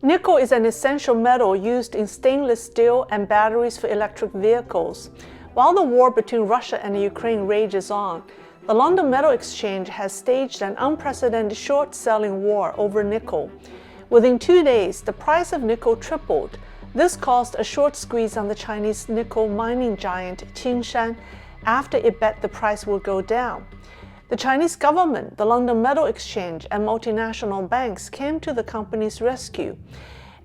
Nickel is an essential metal used in stainless steel and batteries for electric vehicles. While the war between Russia and Ukraine rages on, the London Metal Exchange has staged an unprecedented short-selling war over nickel. Within 2 days, the price of nickel tripled. This caused a short squeeze on the Chinese nickel mining giant TSINGSHAN'S after it bet the price would go down. The Chinese government, the London Metal Exchange, and multinational banks came to the company's rescue.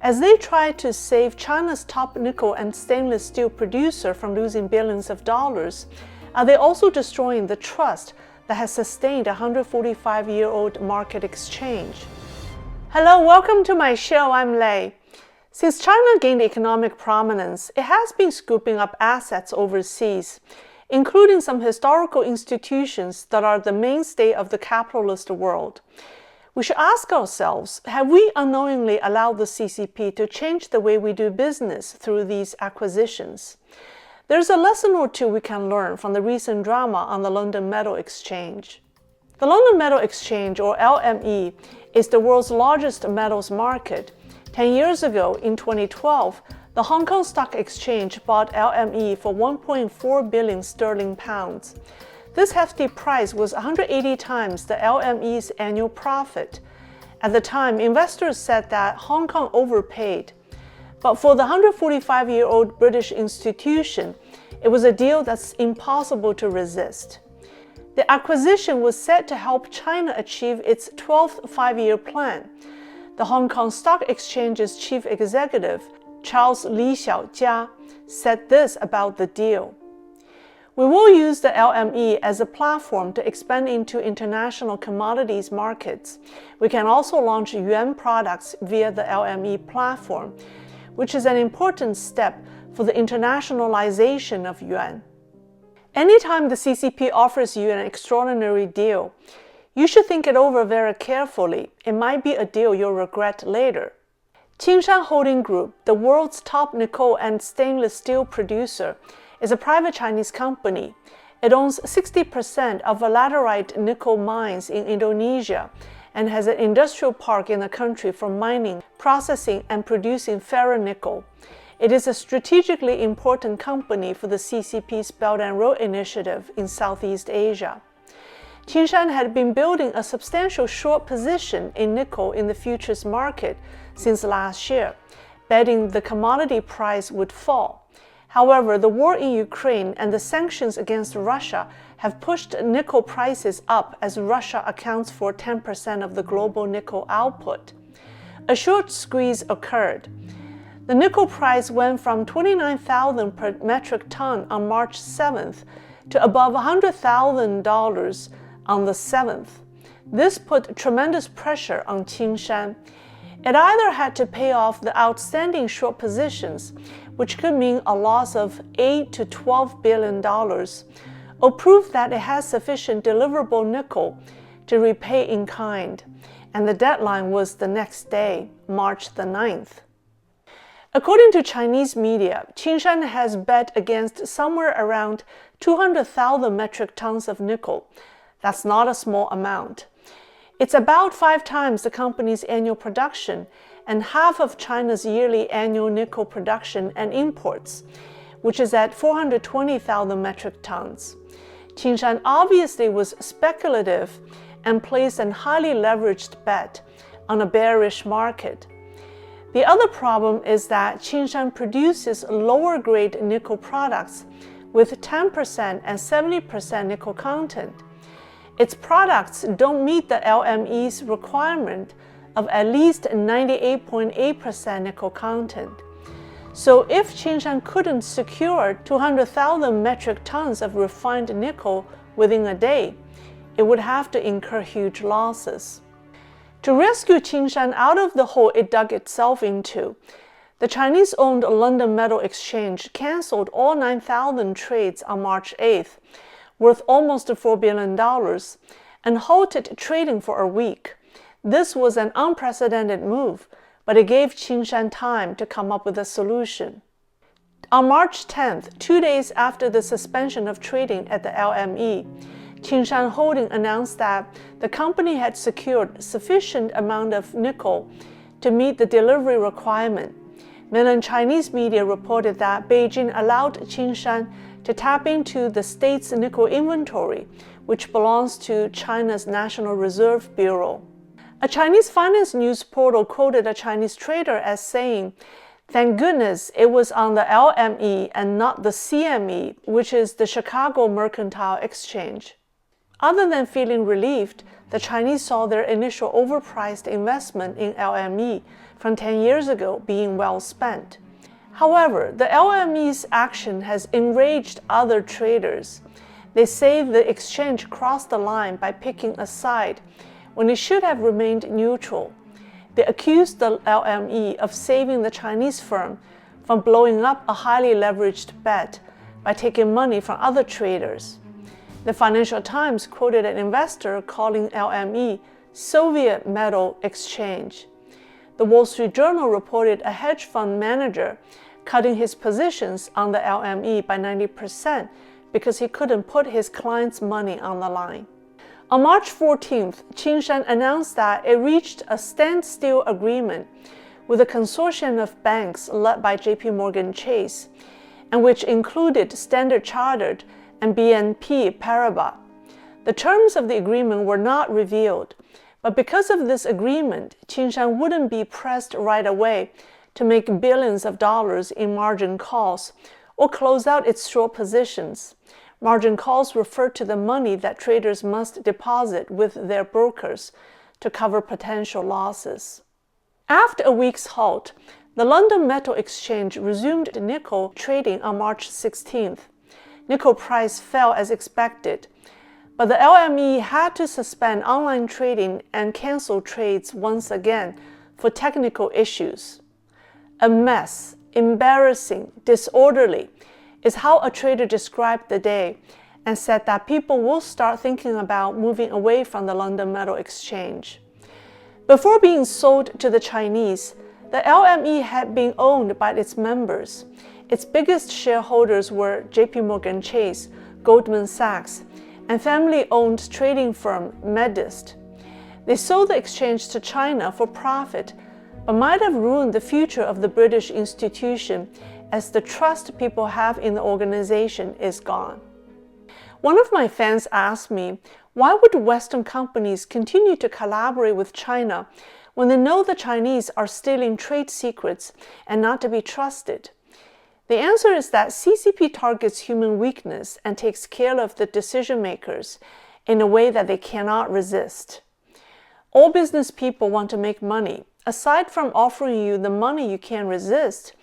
As they tried to save China's top nickel and stainless steel producer from losing billions of dollars, are they also destroying the trust that has sustained a 145-year-old market exchange? Hello, welcome to my show. I'm Lei. Since China gained economic prominence, it has been scooping up assets overseas, including some historical institutions that are the mainstay of the capitalist world. We should ask ourselves, have we unknowingly allowed the CCP to change the way we do business through these acquisitions? There's a lesson or two we can learn from the recent drama on the London Metal Exchange. The London Metal Exchange, or LME, is the world's largest metals market. 10 years ago, in 2012, the Hong Kong Stock Exchange bought LME for 1.4 billion sterling pounds. This hefty price was 180 times the LME's annual profit. At the time, investors said that Hong Kong overpaid. But for the 145-year-old British institution, it was a deal that's impossible to resist. The acquisition was set to help China achieve its 12th five-year plan. The Hong Kong Stock Exchange's chief executive, Charles Li Xiaojia, said this about the deal. We will use the LME as a platform to expand into international commodities markets. We can also launch yuan products via the LME platform, which is an important step for the internationalization of yuan. Anytime the CCP offers you an extraordinary deal, you should think it over very carefully. It might be a deal you'll regret later. Tsingshan Holding Group, the world's top nickel and stainless steel producer, is a private Chinese company. It owns 60% of laterite nickel mines in Indonesia and has an industrial park in the country for mining, processing, and producing ferronickel. It is a strategically important company for the CCP's Belt and Road Initiative in Southeast Asia. Tsingshan had been building a substantial short position in nickel in the futures market since last year, betting the commodity price would fall. However, the war in Ukraine and the sanctions against Russia have pushed nickel prices up as Russia accounts for 10% of the global nickel output. A short squeeze occurred. The nickel price went from $29,000 per metric ton on March 7th to above $100,000 on the 7th. This put tremendous pressure on Tsingshan. It either had to pay off the outstanding short positions, which could mean a loss of $8 to $12 billion, or prove that it has sufficient deliverable nickel to repay in kind, and the deadline was the next day, March the 9th. According to Chinese media, Tsingshan has bet against somewhere around 200,000 metric tons of nickel. That's not a small amount. It's about 5 times the company's annual production and half of China's yearly annual nickel production and imports, which is at 420,000 metric tons. Tsingshan obviously was speculative and placed a highly leveraged bet on a bearish market. The other problem is that Tsingshan produces lower-grade nickel products with 10% and 70% nickel content. Its products don't meet the LME's requirement of at least 98.8% nickel content. So if Tsingshan couldn't secure 200,000 metric tons of refined nickel within a day, it would have to incur huge losses. To rescue Tsingshan out of the hole it dug itself into, the Chinese-owned London Metal Exchange canceled all 9,000 trades on March 8th, worth almost $4 billion, and halted trading for a week. This was an unprecedented move, but it gave Tsingshan time to come up with a solution. On March 10th, 2 days after the suspension of trading at the LME, Tsingshan Holding announced that the company had secured sufficient amount of nickel to meet the delivery requirement. Mainland Chinese media reported that Beijing allowed TSINGSHAN to tap into the state's nickel inventory, which belongs to China's National Reserve Bureau. A Chinese finance news portal quoted a Chinese trader as saying, "Thank goodness it was on the LME and not the CME, which is the Chicago Mercantile Exchange." Other than feeling relieved, the Chinese saw their initial overpriced investment in LME from 10 years ago being well spent. However, the LME's action has enraged other traders. They say the exchange crossed the line by picking a side when it should have remained neutral. They accused the LME of saving the Chinese firm from blowing up a highly leveraged bet by taking money from other traders. The Financial Times quoted an investor calling LME Soviet Metal Exchange. The Wall Street Journal reported a hedge fund manager cutting his positions on the LME by 90% because he couldn't put his clients' money on the line. On March 14th, TSINGSHAN announced that it reached a standstill agreement with a consortium of banks led by JP Chase, and which included Standard Chartered and BNP Paribas. The terms of the agreement were not revealed, but because of this agreement, TSINGSHAN wouldn't be pressed right away to make billions of dollars in margin calls or close out its short positions. Margin calls refer to the money that traders must deposit with their brokers to cover potential losses. After a week's halt, the London Metal Exchange resumed nickel trading on March 16th. Nickel price fell as expected, but the LME had to suspend online trading and cancel trades once again for technical issues. A mess, embarrassing, disorderly is how a trader described the day and said that people will start thinking about moving away from the London Metal Exchange. Before being sold to the Chinese, the LME had been owned by its members. Its biggest shareholders were JP Chase, Goldman Sachs, and family-owned trading firm Medist. They sold the exchange to China for profit, but might have ruined the future of the British institution as the trust people have in the organization is gone. One of my fans asked me, why would Western companies continue to collaborate with China when they know the Chinese are stealing trade secrets and not to be trusted? The answer is that CCP targets human weakness and takes care of the decision makers in a way that they cannot resist. All business people want to make money. Aside from offering you the money you can't resist,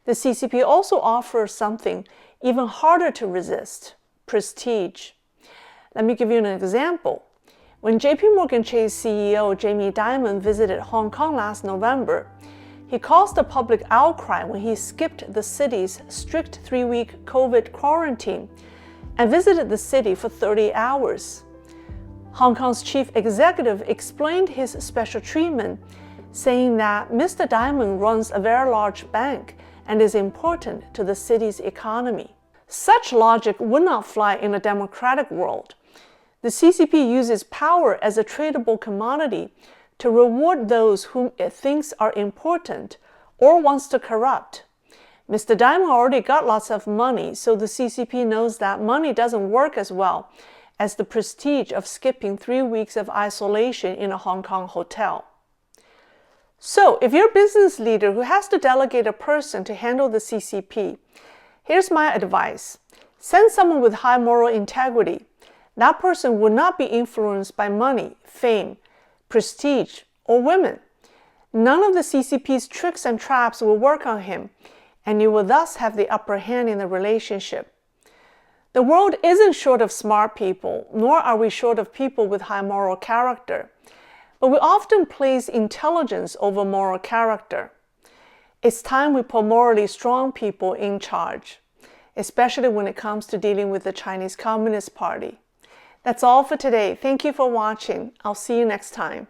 the CCP also offers something even harder to resist: prestige. Let me give you an example. When JP Chase CEO Jamie Dimon visited Hong Kong last November, he caused a public outcry when he skipped the city's strict 3-week COVID quarantine and visited the city for 30 hours. Hong Kong's chief executive explained his special treatment, saying that Mr. Dimon runs a very large bank and is important to the city's economy. Such logic would not fly in a democratic world. The CCP uses power as a tradable commodity to reward those whom it thinks are important or wants to corrupt. Mr. Dimon already got lots of money, so the CCP knows that money doesn't work as well as the prestige of skipping 3 weeks of isolation in a Hong Kong hotel. So, if you're a business leader who has to delegate a person to handle the CCP, here's my advice. Send someone with high moral integrity. That person will not be influenced by money, fame, prestige, or women. None of the CCP's tricks and traps will work on him, and you will thus have the upper hand in the relationship. The world isn't short of smart people, nor are we short of people with high moral character, but we often place intelligence over moral character. It's time we put morally strong people in charge, especially when it comes to dealing with the Chinese Communist Party. That's all for today. Thank you for watching. I'll see you next time.